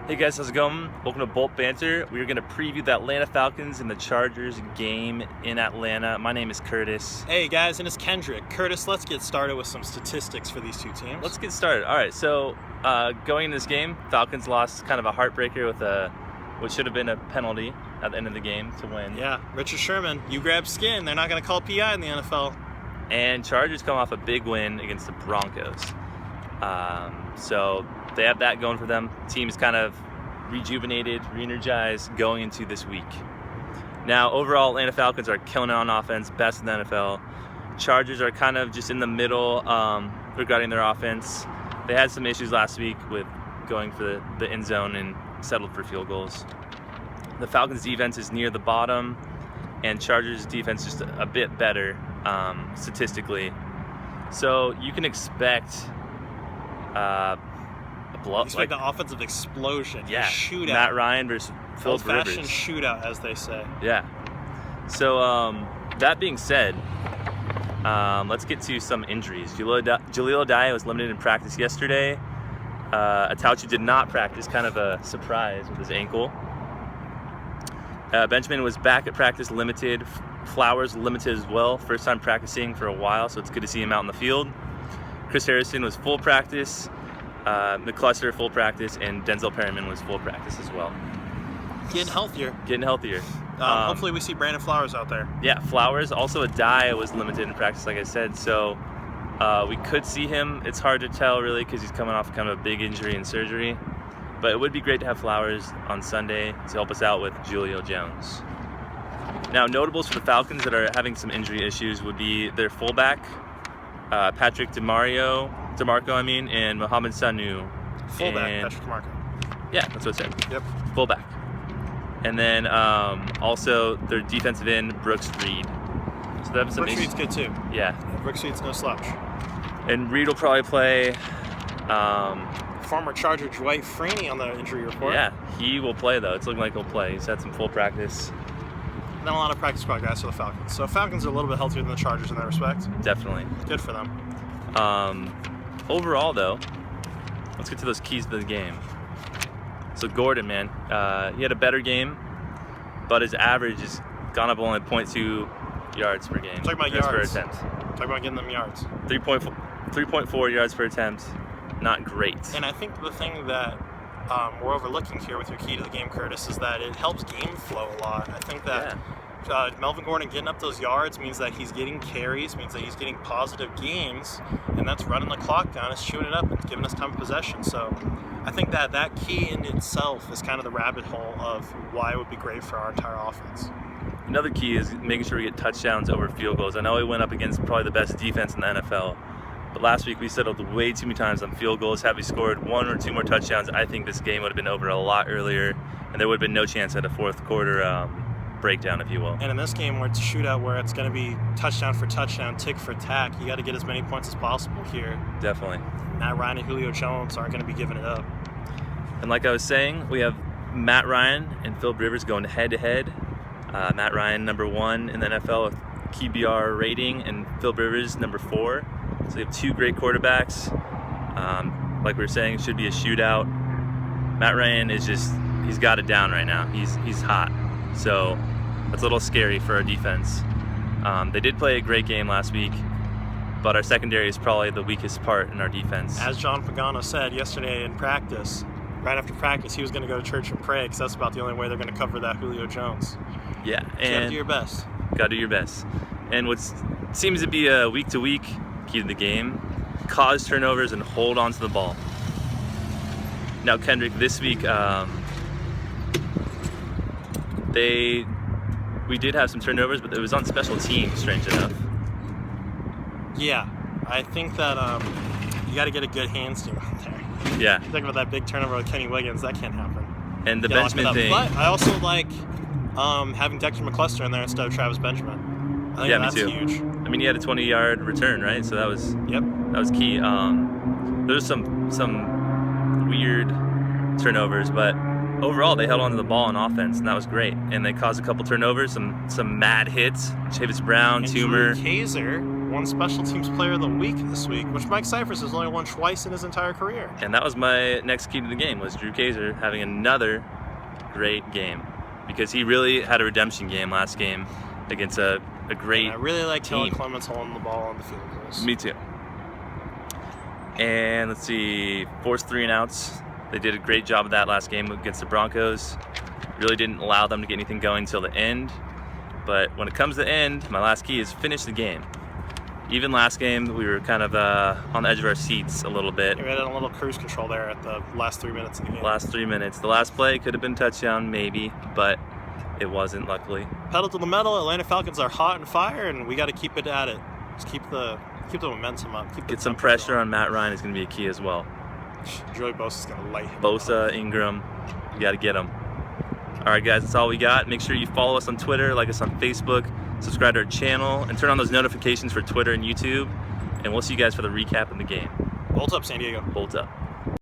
Hey guys, how's it going? Welcome to Bolt Banter. We're going to preview the Atlanta Falcons and the Chargers game in Atlanta. My name is Curtis. Hey guys, and it's Kendrick. Curtis, let's get started with some statistics for these two teams. Let's get started. All right, so going into this game, Falcons lost kind of a heartbreaker with what should have been a penalty at the end of the game to win. Yeah, Richard Sherman, you grab skin. They're not going to call PI in the NFL. And Chargers come off a big win against the Broncos. So they have that going for them. Team is kind of rejuvenated, re-energized going into this week. Now, overall, Atlanta Falcons are killing it on offense, best in the NFL. Chargers are kind of just in the middle regarding their offense. They had some issues last week with going for the end zone and settled for field goals. The Falcons' defense is near the bottom, and Chargers' defense just a bit better statistically. So you can expect Expect an offensive explosion. Yeah, a shootout. Matt Ryan versus Philip Rivers. Old-fashioned shootout, as they say. Yeah. So that being said, let's get to some injuries. Jaleel Addae was limited in practice yesterday. Attachou did not practice, kind of a surprise with his ankle. Benjamin was back at practice, limited. Flowers limited as well, first time practicing for a while, so it's good to see him out in the field. Chris Harrison was full practice. McCluster full practice, and Denzel Perryman was full practice as well. Getting healthier. Hopefully we see Brandon Flowers out there. Yeah, Flowers. Also, Addae was limited in practice, like I said, so we could see him. It's hard to tell, really, because he's coming off kind of a big injury and surgery. But it would be great to have Flowers on Sunday to help us out with Julio Jones. Now, notables for the Falcons that are having some injury issues would be their fullback, Patrick DeMarco, and Mohamed Sanu. Fullback, Patrick DeMarco. Yeah, that's what it said. Yep. Fullback. And then also their defensive end, Brooks Reed. So they have some Brooks Reed's good too. Yeah. Brooks Reed's no slouch. And Reed will probably play. Former Charger Dwight Freeney on the injury report. Yeah, he will play though. It's looking like he'll play. He's had some full practice. Then a lot of practice squad guys for the Falcons. So Falcons are a little bit healthier than the Chargers in that respect. Definitely. Good for them. Overall, though, let's get to those keys to the game. So Gordon, man, he had a better game, but his average has gone up only 0.2 yards per game. Talking about yards. Per attempt. Talking about getting them yards. 3.4 yards per attempt. Not great. And I think the thing that we're overlooking here with your key to the game, Curtis, is that it helps game flow a lot. I think that Melvin Gordon getting up those yards means that he's getting carries, means that he's getting positive gains, and that's running the clock down, it's chewing it up, it's giving us time of possession. So I think that key in itself is kind of the rabbit hole of why it would be great for our entire offense. Another key is making sure we get touchdowns over field goals. I know we went up against probably the best defense in the NFL, but last week we settled way too many times on field goals. Had we scored one or two more touchdowns, I think this game would have been over a lot earlier, and there would have been no chance at a fourth quarter breakdown, if you will. And in this game, where it's a shootout, where it's going to be touchdown for touchdown, tick for tack, you got to get as many points as possible here. Definitely. Matt Ryan and Julio Jones aren't going to be giving it up. And like I was saying, we have Matt Ryan and Philip Rivers going head-to-head. Matt Ryan, number 1 in the NFL with QBR rating, and Philip Rivers, number 4. So we have two great quarterbacks. Like we were saying, it should be a shootout. Matt Ryan is he's got it down right now. He's hot. So that's a little scary for our defense. They did play a great game last week, but our secondary is probably the weakest part in our defense. As John Pagano said yesterday in practice, right after practice, he was going to go to church and pray because that's about the only way they're going to cover that Julio Jones. Yeah, and you gotta do your best. Gotta do your best. And what seems to be a week-to-week key to the game, cause turnovers and hold on to the ball. Now, Kendrick, this week, we did have some turnovers, but it was on special teams, strange enough. Yeah, I think that you got to get a good hands team out there. Yeah. Think about that big turnover with Kenny Wiggins. That can't happen. And the Benjamin thing. But I also like having Dexter McCluster in there instead of Travis Benjamin. I think that's me too. Huge. I mean, he had a 20-yard return, right? So that was key. There's some weird turnovers, but overall they held on to the ball on offense, and that was great. And they caused a couple turnovers, some mad hits. Chavis Brown, and Toomer. Drew Kaiser won Special Teams Player of the Week this week, which Mike Cyphers has only won twice in his entire career. And that was my next key to the game, was Drew Kaiser having another great game, because he really had a redemption game last game against a great I really like team. Kelly Clements holding the ball on the field goals. Me too. And let's see, forced 3 and outs. They did a great job of that last game against the Broncos. Really didn't allow them to get anything going until the end. But when it comes to the end, my last key is finish the game. Even last game, we were kind of on the edge of our seats a little bit. We had a little cruise control there at the last 3 minutes of the game. Last 3 minutes. The last play could have been a touchdown, maybe, but it wasn't, luckily. Pedal to the metal. Atlanta Falcons are hot and fire, and we got to keep it at it. Just keep the momentum up. Get some pressure on Matt Ryan is going to be a key as well. Joey Bosa's going to light him Bosa, up. Ingram, you got to get them. All right, guys, that's all we got. Make sure you follow us on Twitter, like us on Facebook, subscribe to our channel, and turn on those notifications for Twitter and YouTube. And we'll see you guys for the recap of the game. Bolt up, San Diego. Bolt up.